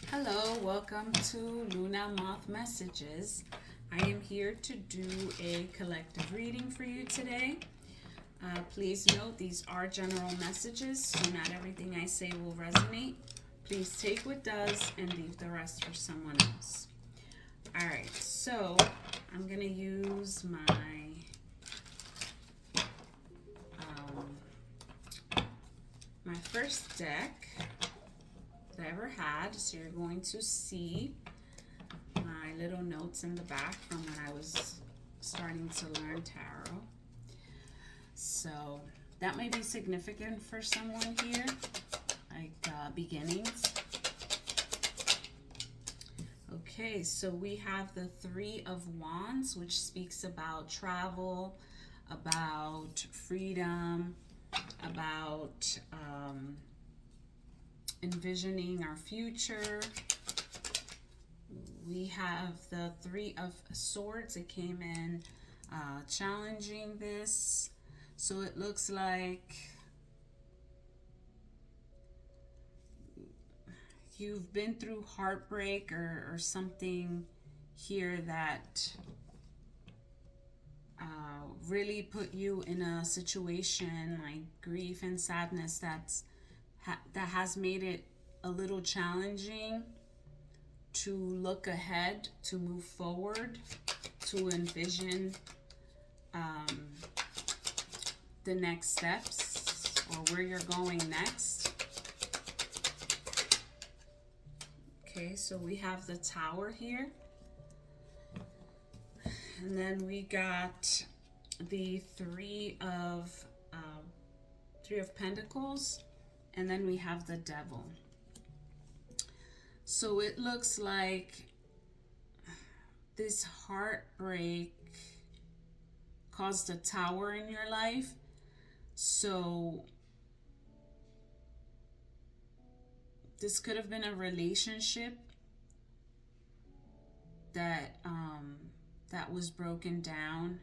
Hello, welcome to Luna Moth Messages. I am here to do a collective reading for you today. Please note these are general messages, so not everything I say will resonate. Please take what does and leave the rest for someone else. Alright, so I'm going to use my first deck that I ever had. So you're going to see my little notes in the back from when I was starting to learn tarot. So that may be significant for someone here, like beginnings. Okay, so we have the Three of Wands, which speaks about travel, about freedom, about envisioning our future. We have the Three of Swords. It came in challenging this. So it looks like you've been through heartbreak or something here that really put you in a situation like grief and sadness that has made it a little challenging to look ahead, to move forward, to envision the next steps or where you're going next. Okay, so we have the Tower here. And then we got the Three of Pentacles. And then we have the Devil. So it looks like this heartbreak caused a tower in your life. So this could have been a relationship that that was broken down.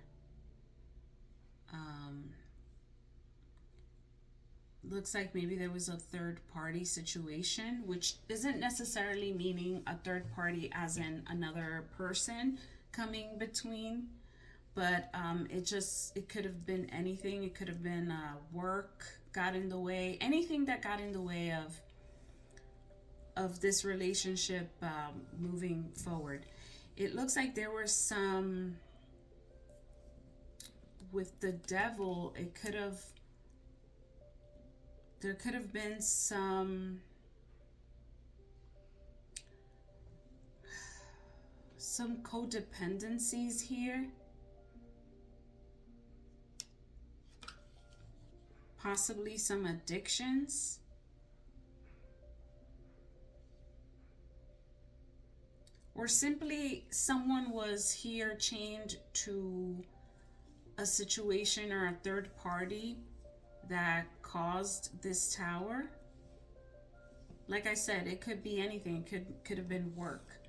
Looks like maybe there was a third party situation, which isn't necessarily meaning a third party as in another person coming between, but it could have been anything. It could have been work got in the way, anything that got in the way of this relationship moving forward. It looks like there were some, with the Devil, there could have been some codependencies here. Possibly some addictions. Or simply someone was here chained to a situation or a third party that caused this tower. Like I said, it could be anything. It could have been work.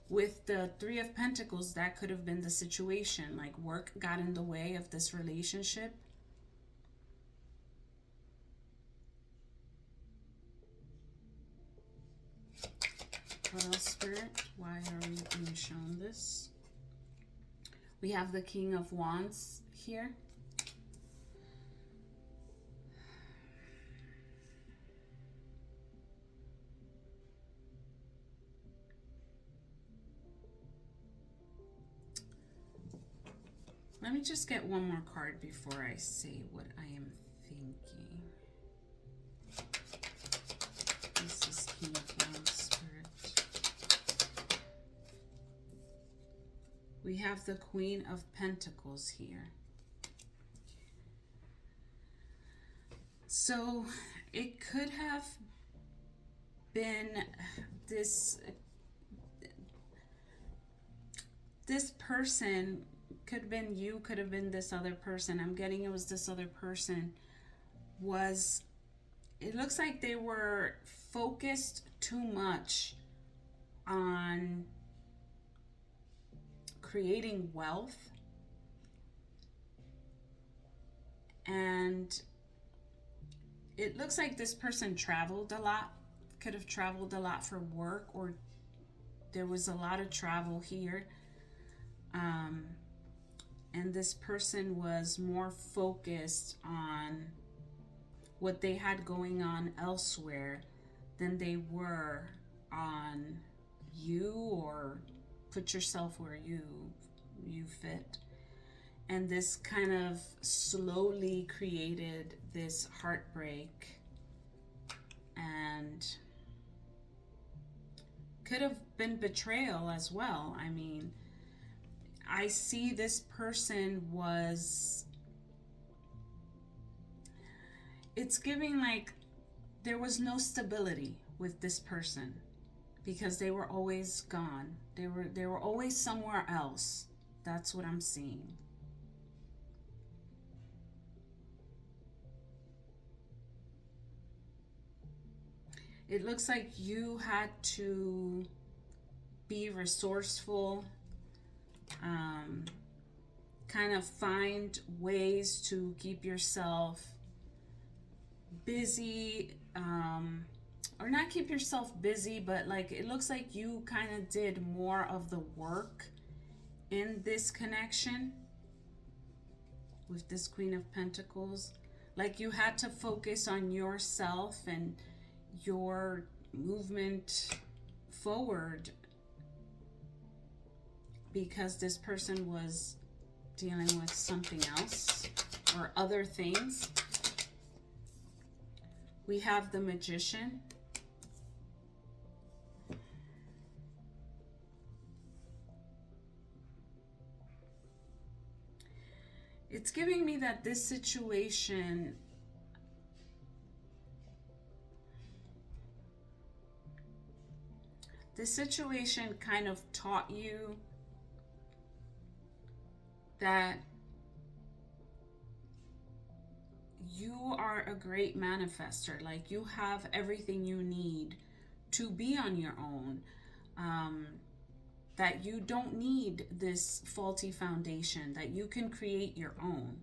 With the Three of Pentacles, that could have been the situation. Like work got in the way of this relationship. What else, Spirit? Why are we being shown this? We have the King of Wands here. Let me just get one more card before I say what I am thinking. This is King of Wands, Spirit. We have the Queen of Pentacles here. So it could have been this person, could have been you, could have been this other person. I'm getting it was this other person. It looks like they were focused too much on creating wealth, and it looks like this person traveled a lot. could have traveled a lot for work, or there was a lot of travel here. And this person was more focused on what they had going on elsewhere than they were on you, or put yourself where you fit. And this kind of slowly created this heartbreak, and could have been betrayal as well. I mean, I see this person was, it's giving like there was no stability with this person, because they were always gone. They were always somewhere else. That's what I'm seeing. It looks like you had to be resourceful, kind of find ways to keep yourself busy, or not keep yourself busy, but like it looks like you kind of did more of the work in this connection with this Queen of Pentacles. Like you had to focus on yourself and your movement forward, because this person was dealing with something else or other things. We have the Magician. It's giving me that this situation kind of taught you that you are a great manifester. Like you have everything you need to be on your own. That you don't need this faulty foundation, that you can create your own.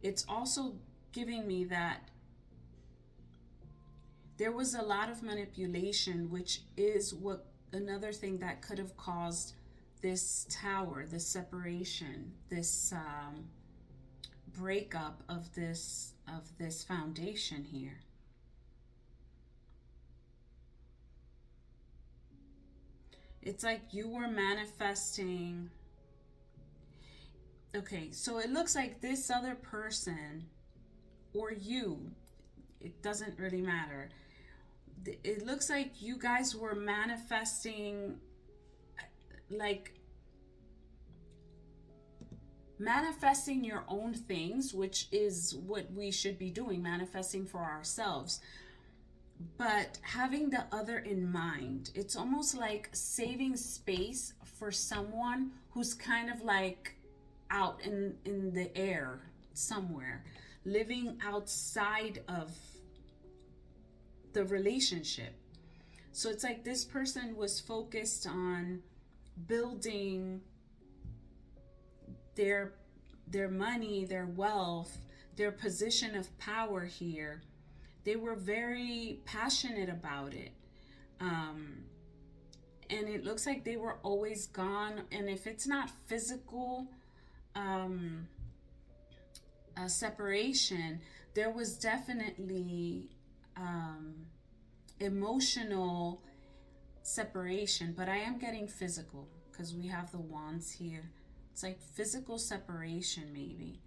It's also giving me that there was a lot of manipulation, which is what another thing that could have caused this tower, this separation, this breakup of this foundation here. It's like you were manifesting. Okay, so it looks like this other person, or you, it doesn't really matter. It looks like you guys were manifesting, like manifesting your own things, which is what we should be doing, manifesting for ourselves. But having the other in mind, it's almost like saving space for someone who's kind of like out in the air somewhere, living outside of the relationship. So it's like this person was focused on building their money, their wealth, their position of power here. They were very passionate about it. And it looks like they were always gone. And if it's not physical separation, there was definitely emotional separation. But I am getting physical because we have the wands here. It's like physical separation, maybe.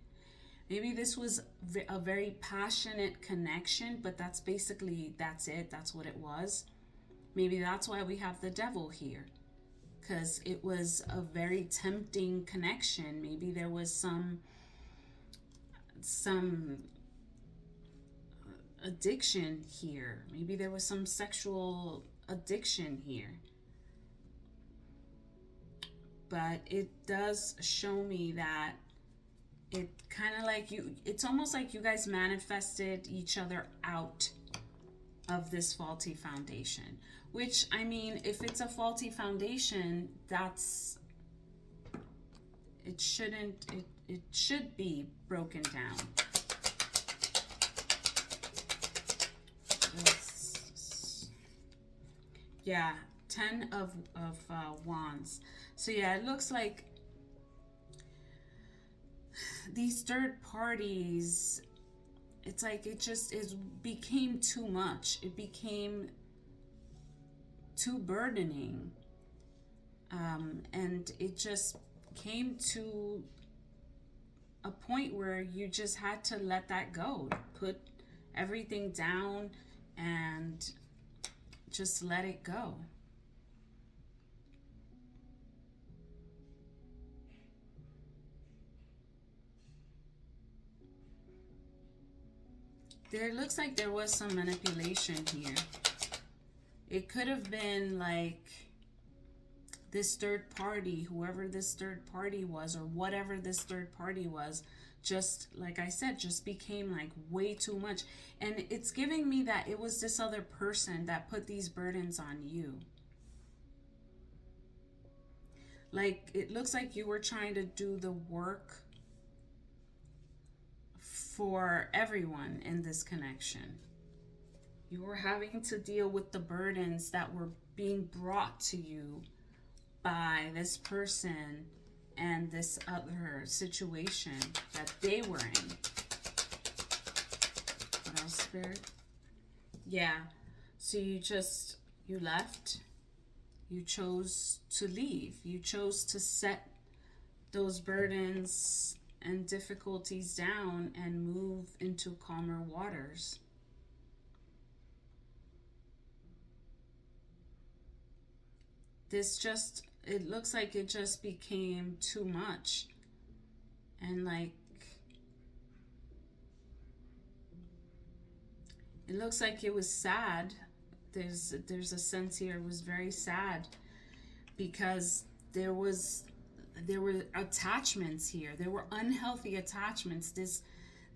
Maybe this was a very passionate connection, but that's it. That's what it was. Maybe that's why we have the Devil here, because it was a very tempting connection. Maybe there was some addiction here. Maybe there was some sexual addiction here. But it does show me that it kind of like it's almost like you guys manifested each other out of this faulty foundation. Which, I mean, if it's a faulty foundation, it should be broken down. Yeah, 10 of wands. So yeah, it looks like these third parties, it's like it became too much. It became too burdening. And it just came to a point where you just had to let that go, put everything down and just let it go. There looks like there was some manipulation here. It could have been like this third party, whoever this third party was, or whatever this third party was, just like I said, just became like way too much. And it's giving me that it was this other person that put these burdens on you. Like it looks like you were trying to do the work for everyone in this connection. You were having to deal with the burdens that were being brought to you by this person and this other situation that they were in. What else, Spirit? Yeah. So you left. You chose to leave. You chose to set those burdens and difficulties down and move into calmer waters. It looks like it just became too much. And like, it looks like it was sad. There's a sense here it was very sad because there were attachments here. There were unhealthy attachments. This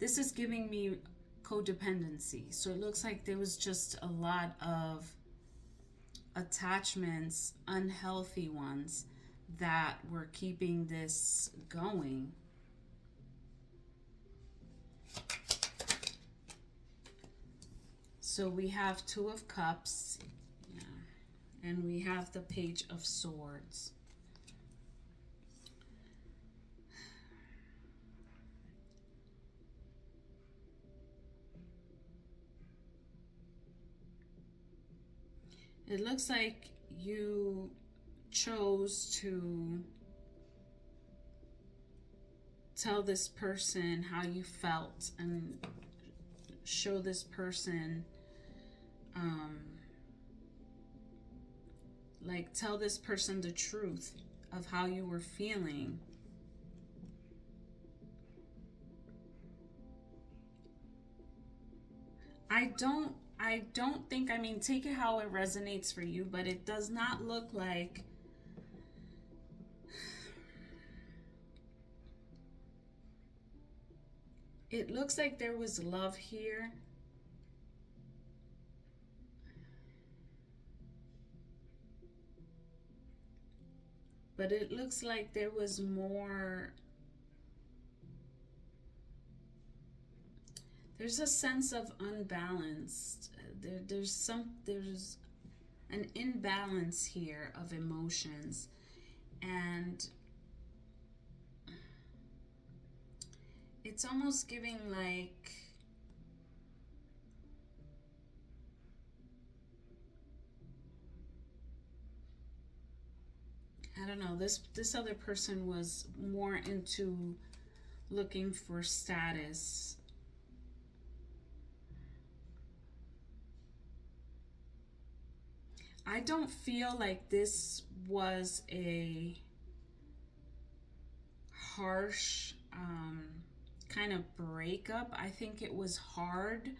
is giving me codependency. So it looks like there was just a lot of attachments, unhealthy ones, that were keeping this going. So we have Two of Cups, yeah, and we have the Page of Swords. It looks like you chose to tell this person how you felt and show this person, like tell this person the truth of how you were feeling. I don't think, I mean, take it how it resonates for you, but it does not look like it looks like there was love here. But it looks like there was more. There's a sense of unbalanced. There's an imbalance here of emotions, and it's almost giving like I don't know, this other person was more into looking for status. I don't feel like this was a harsh kind of breakup. I think it was hard.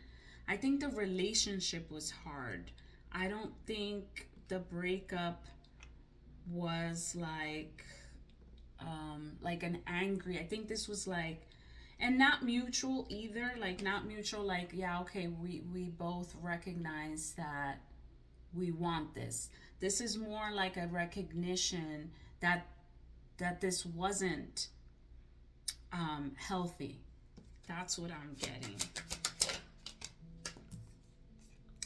I think the relationship was hard. I don't think the breakup was like an angry. I think this was like, and not mutual either. Like not mutual. Like yeah, okay, we both recognize that we want this. This is more like a recognition that this wasn't healthy. That's what I'm getting.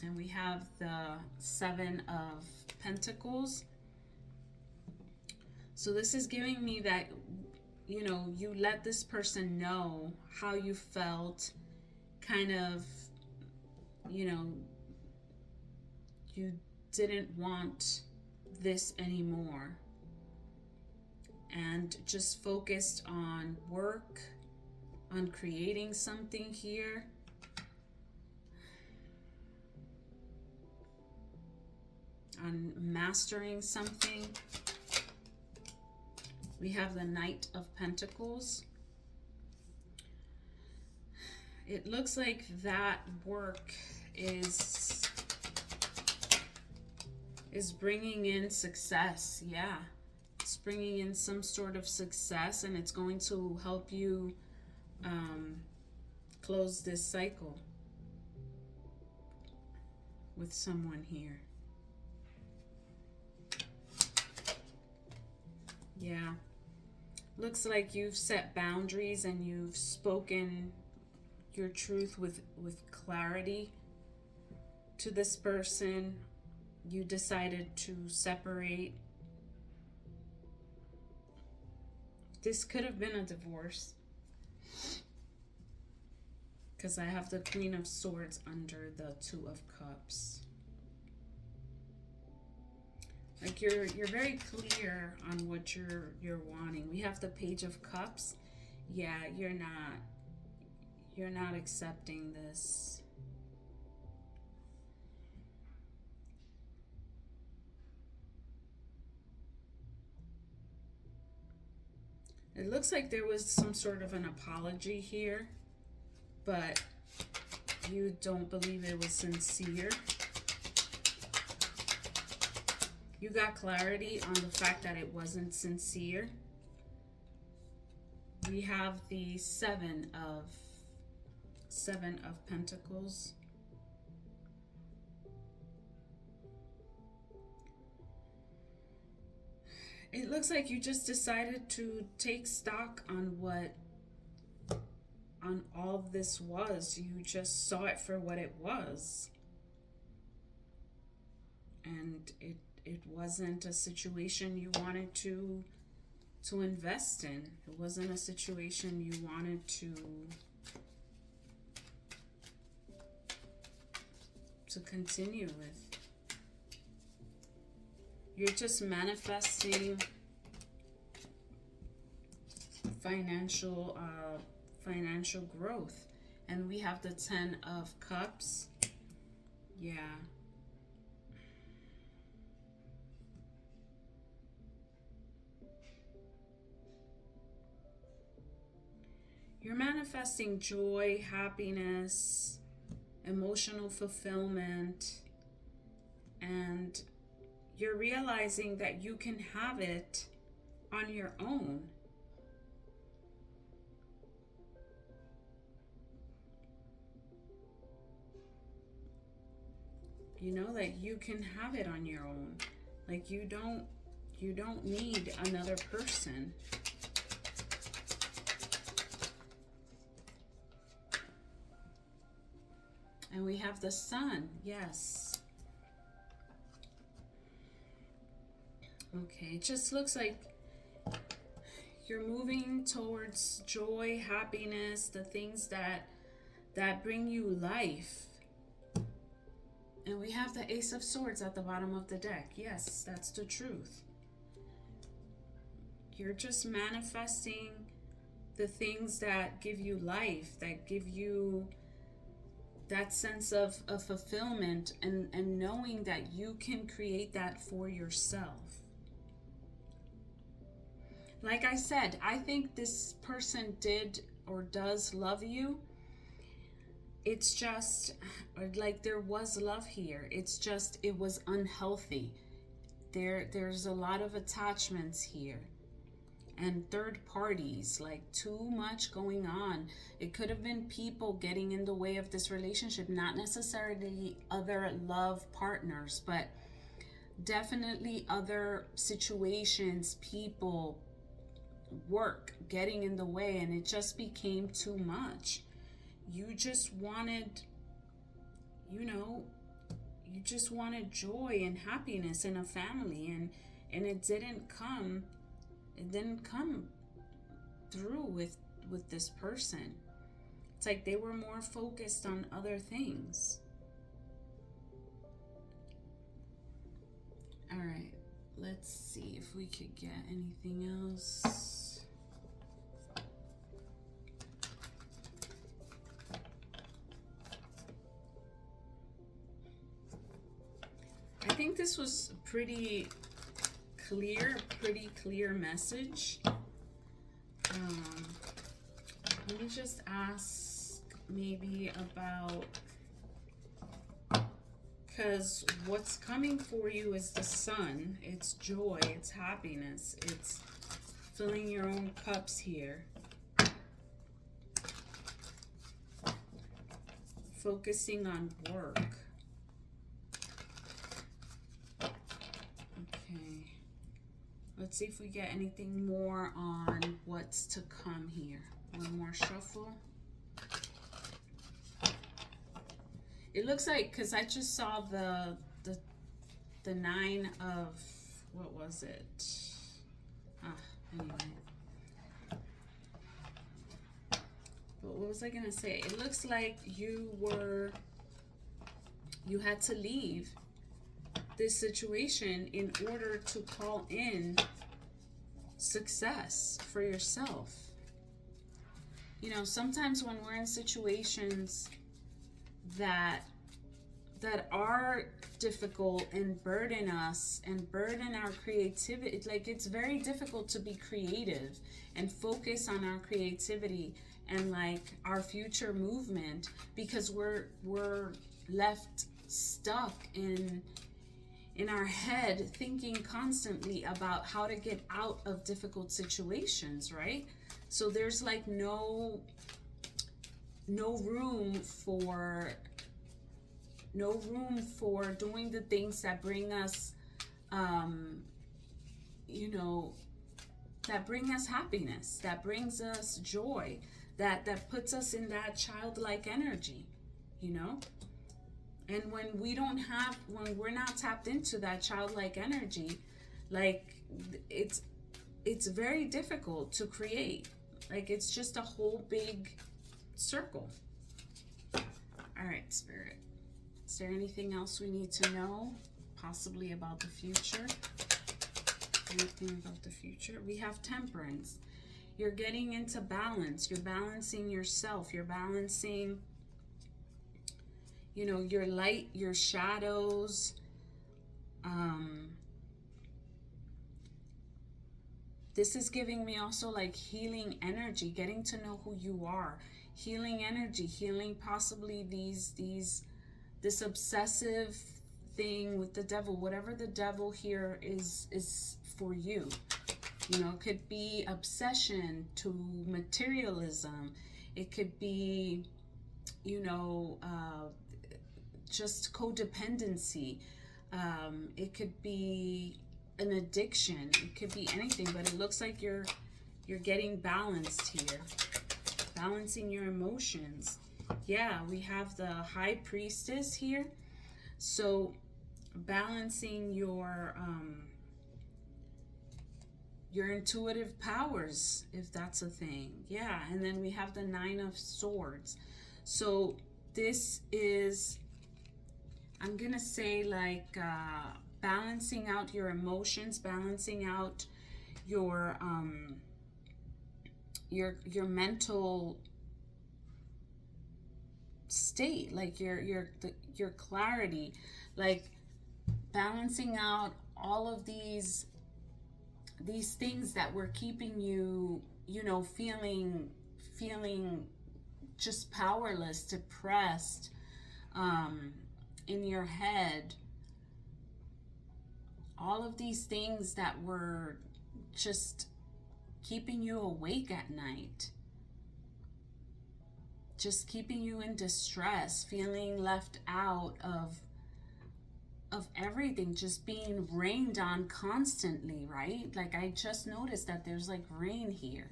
And we have the Seven of Pentacles. So this is giving me that, you know, you let this person know how you felt, kind of, you know, you didn't want this anymore, and just focused on work, on creating something here. On mastering something. We have the Knight of Pentacles. It looks like that work is bringing in success. Yeah, it's bringing in some sort of success, and it's going to help you close this cycle with someone here. Yeah, looks like you've set boundaries and you've spoken your truth with clarity to this person. You decided to separate. This could have been a divorce, because I have the Queen of Swords under the Two of Cups. Like you're very clear on what you're wanting. We have the Page of Cups. Yeah, you're not accepting this. It looks like there was some sort of an apology here, but you don't believe it was sincere. You got clarity on the fact that it wasn't sincere. We have the Seven of Pentacles. It looks like you just decided to take stock on all this was. You just saw it for what it was. And it wasn't a situation you wanted to invest in. It wasn't a situation you wanted to continue with. You're just manifesting financial growth. And we have the Ten of Cups. Yeah. You're manifesting joy, happiness, emotional fulfillment, and you're realizing that you can have it on your own. You know that you can have it on your own. Like you don't need another person. And we have the Sun. Yes. Okay, it just looks like you're moving towards joy, happiness, the things that bring you life. And we have the Ace of Swords at the bottom of the deck. Yes, that's the truth. You're just manifesting the things that give you life, that give you that sense of fulfillment, and knowing that you can create that for yourself. Like I said, I think this person did or does love you. It's just like there was love here. It's just it was unhealthy. There's a lot of attachments here. And third parties, like too much going on. It could have been people getting in the way of this relationship, not necessarily other love partners, but definitely other situations, people, work getting in the way, and it just became too much. You just wanted, you just wanted joy and happiness in a family, and it didn't come through with this person. It's like they were more focused on other things. All right, let's see if we could get anything else. I think this was a pretty clear message. Let me just ask maybe about, because what's coming for you is the sun. It's joy, it's happiness, it's filling your own cups here. Focusing on work. Okay. Let's see if we get anything more on what's to come here. One more shuffle. It looks like, because I just saw the 9 of, what was it? Anyway. But what was I gonna say? It looks like you had to leave this situation in order to call in success for yourself. You know, sometimes when we're in situations that are difficult and burden us and burden our creativity, like it's very difficult to be creative and focus on our creativity and like our future movement, because we're left stuck in our head thinking constantly about how to get out of difficult situations, right? So there's like no room for doing the things that bring us that bring us happiness, that brings us joy, that puts us in that childlike energy, you know? And when we're not tapped into that childlike energy, like it's very difficult to create. Like it's just a whole big circle. All right, Spirit. Is there anything else we need to know? Possibly about the future? Anything about the future? We have Temperance. You're getting into balance. You're balancing yourself. You're balancing, you know, your light, your shadows. This is giving me also like healing energy, getting to know who you are. Healing energy, healing possibly this obsessive thing with the devil, whatever the devil here is for you. You know, it could be obsession to materialism. It could be, you know, just codependency. It could be an addiction. It could be anything, but it looks like you're getting balanced here. Balancing your emotions. Yeah, we have the High Priestess here. So balancing your intuitive powers, if that's a thing. Yeah, and then we have the 9 of Swords. So this is, I'm gonna say, like balancing out your emotions, balancing out your mental state, like your clarity, like balancing out all of these things that were keeping you, you know, feeling just powerless, depressed, in your head. All of these things that were just keeping you awake at night, just keeping you in distress, feeling left out of everything, just being rained on constantly, right? Like I just noticed that there's like rain here.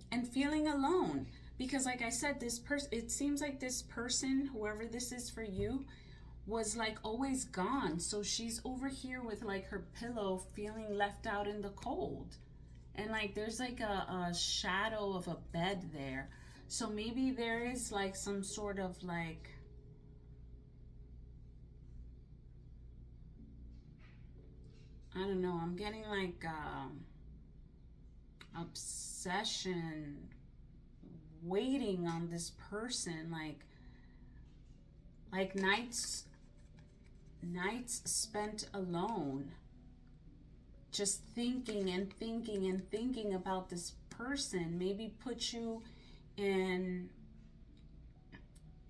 And feeling alone, Because like I said, this person, it seems like this person, whoever this is for you, was like always gone. So she's over here with like her pillow, feeling left out in the cold. And like there's like a shadow of a bed there. So maybe there is like some sort of like, I don't know, I'm getting like obsession, waiting on this person, like nights spent alone, just thinking and thinking and thinking about this person. Maybe put you in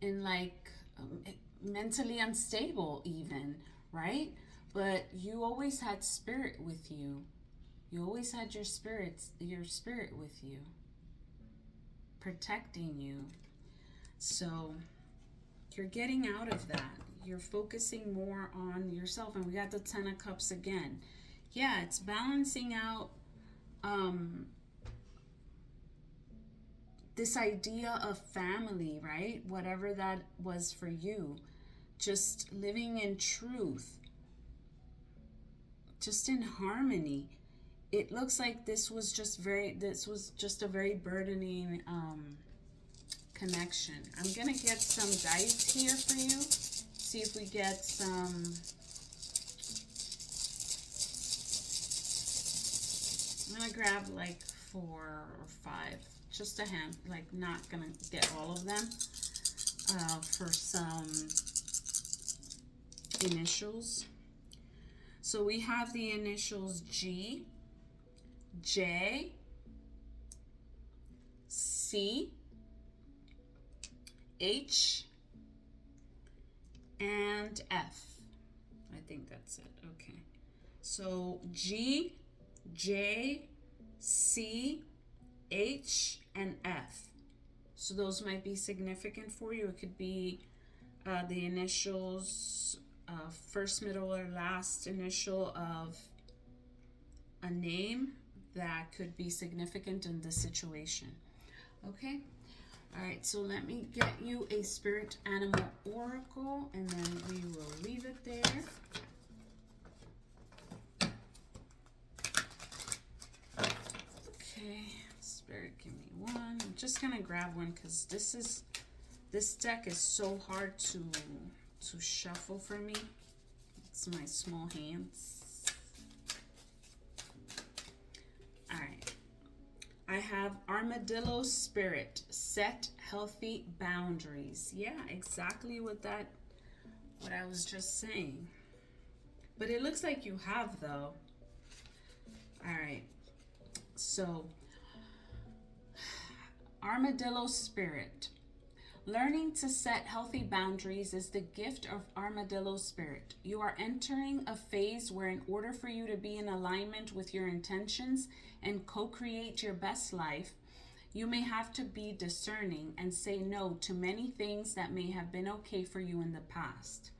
like mentally unstable even, right? But you always had spirit with you. You always had your spirit with you, protecting you. So you're getting out of that. You're focusing more on yourself. And we got the 10 of Cups again. Yeah, it's balancing out this idea of family, right? Whatever that was for you. Just living in truth. Just in harmony. It looks like this was just a very burdening connection. I'm gonna get some dice here for you. See if we get some. I'm gonna grab like 4 or 5, just a hand. Like not gonna get all of them. For some initials. So we have the initials G, J, C, H, and F. I think that's it. Okay. So G, J, C, H, and F. So those might be significant for you. It could be the initials, first, middle, or last initial of a name that could be significant in this situation. Okay? All right, so let me get you a spirit animal oracle, and then we will leave it there. Okay, spirit, give me one. I'm just gonna grab one because this deck is so hard to shuffle for me. It's my small hands. All right. I have Armadillo Spirit. Set healthy boundaries. Yeah, exactly what I was just saying. But it looks like you have, though. All right. So, Armadillo Spirit. Learning to set healthy boundaries is the gift of Armadillo Spirit. You are entering a phase where, in order for you to be in alignment with your intentions and co-create your best life, you may have to be discerning and say no to many things that may have been okay for you in the past.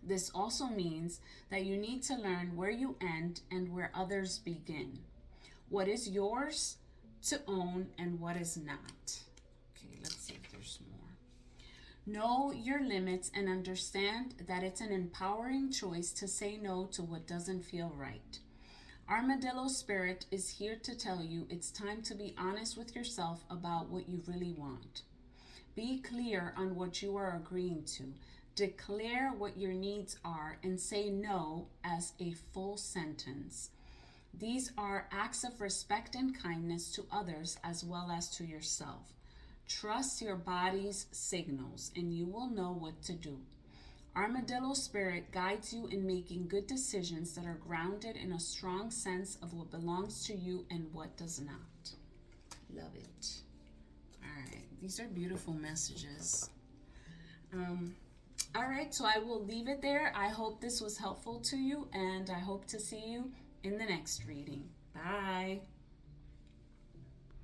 This also means that you need to learn where you end and where others begin. What is yours to own and what is not. Okay, let's see if there's more. Know your limits and understand that it's an empowering choice to say no to what doesn't feel right. Armadillo Spirit is here to tell you it's time to be honest with yourself about what you really want. Be clear on what you are agreeing to. Declare what your needs are and say no as a full sentence. These are acts of respect and kindness to others as well as to yourself. Trust your body's signals and you will know what to do. Armadillo Spirit guides you in making good decisions that are grounded in a strong sense of what belongs to you and what does not. Love it. All right, these are beautiful messages. All right, so I will leave it there. I hope this was helpful to you, and I hope to see you in the next reading. Bye.